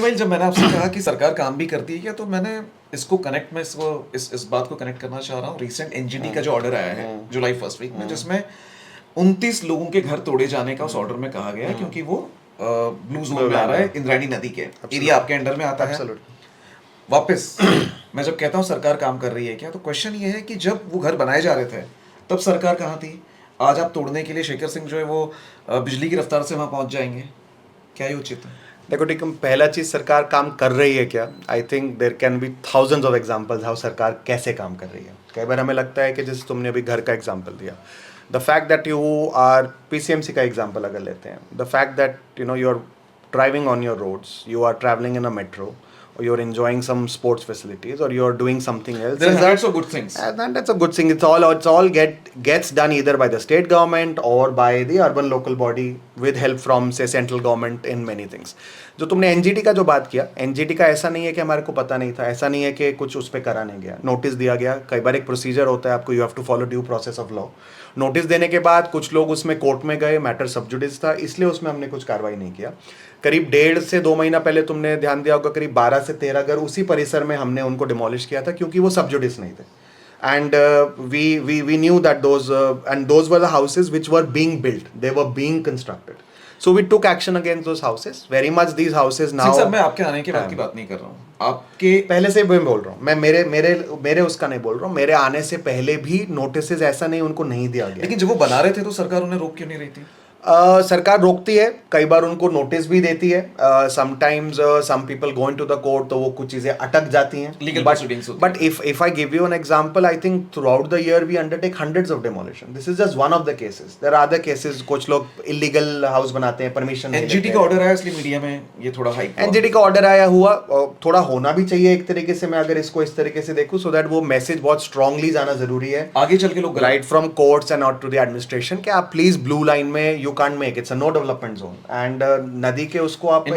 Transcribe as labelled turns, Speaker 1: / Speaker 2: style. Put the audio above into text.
Speaker 1: Meanwhile जब मैंने आपसे कहा कि सरकार काम भी करती है क्या, तो मैंने इसको कनेक्ट में इस बात को कनेक्ट करना चाह रहा हूँ रिसेंट एनजीटी का जो ऑर्डर आया है जुलाई फर्स्ट वीक में, जिसमें 29 लोगों के घर तोड़े जाने का उस ऑर्डर में कहा गया है, क्योंकि वो ब्लू जोन में आ रहा है, इंद्रायणी नदी के एरिया आपके अंडर में आता है। वापस मैं जब कहता हूँ सरकार काम कर रही है क्या, तो क्वेश्चन ये है कि जब वो घर बनाए जा रहे थे तब सरकार कहाँ थी? आज आप तोड़ने के लिए शेखर सिंह जो है वो बिजली की रफ्तार से वहाँ पहुँच जाएंगे, क्या ये उचित है?
Speaker 2: देखो ठीक है, पहला चीज सरकार काम कर रही है क्या, I think there can be thousands of examples how सरकार कैसे काम कर रही है। कई बार हमें लगता है कि जैसे तुमने अभी घर का एग्जांपल दिया, the fact that you are PCMC का एग्जांपल अगर लेते हैं, the fact that you are driving on your roads, you are travelling in a metro, or you're enjoying some sports facilities, or you're doing something else.
Speaker 1: There are hundreds of good things.
Speaker 2: And that's a good thing. It's all gets done either by the state government or by the urban local body with help from say central government in many things. जो तुमने NGT का जो बात किया, NGT का ऐसा नहीं है कि हमारे को पता नहीं था, ऐसा नहीं है कि कुछ उस पर करा नहीं गया, नोटिस दिया गया। कई बार एक प्रोसीजर होता है, आपको you have to follow due process of law. Notice देने के बाद कुछ लोग उसमें कोर्ट में गए, मैटर सब जुडिस था, इसलिए उसमें हमने कुछ कार्रवाई नहीं किया। करीब 1.5 से 2 महीना पहले तुमने ध्यान दिया होगा, करीब 12 से 13 घर उसी परिसर में हमने उनको डिमोलिश किया था, क्योंकि वो सब जुडिस नहीं थे। And we knew that those were the houses which were being built, they were being constructed. So we took action against those houses. Very much these houses now.
Speaker 1: Sir मैं आपके आने के बाद की बात नहीं कर रहा हूँ, आपके
Speaker 2: पहले से मैं बोल रहा हूँ, मैं मेरे उसका नहीं बोल रहा हूँ, मेरे आने से पहले भी नोटिस ऐसा नहीं उनको नहीं दिया गया।
Speaker 1: लेकिन जब वो बना रहे थे तो सरकार उन्हें रोक क्यों नहीं रही थी?
Speaker 2: सरकार रोकती है, कई बार उनको नोटिस भी देती है। Sometimes some people go into the court, तो वो कुछ चीजें अटक जाती हैं,
Speaker 1: लीगल प्रोसीडिंग्स होती हैं।
Speaker 2: But if I give you an example, I think throughout the year we undertake hundreds of demolition. This is just one of the cases, there are other cases. कुछ लोग illegal house बनाते हैं, permission नहीं लेते।
Speaker 1: NGT का order आया, इसलिए media में ये थोड़ा हाइप।
Speaker 2: एनजीटी का ऑर्डर आया हुआ, थोड़ा होना भी चाहिए एक तरीके से, मैं अगर इसको इस तरीके से देखूं, सो दैट वो मैसेज बहुत स्ट्रांगली जाना जरूरी है
Speaker 1: आगे चल के लोग
Speaker 2: right from courts and out to the administration कि आप प्लीज ब्लू लाइन में you can't make, it's a no development zone, and नदी के उसको आप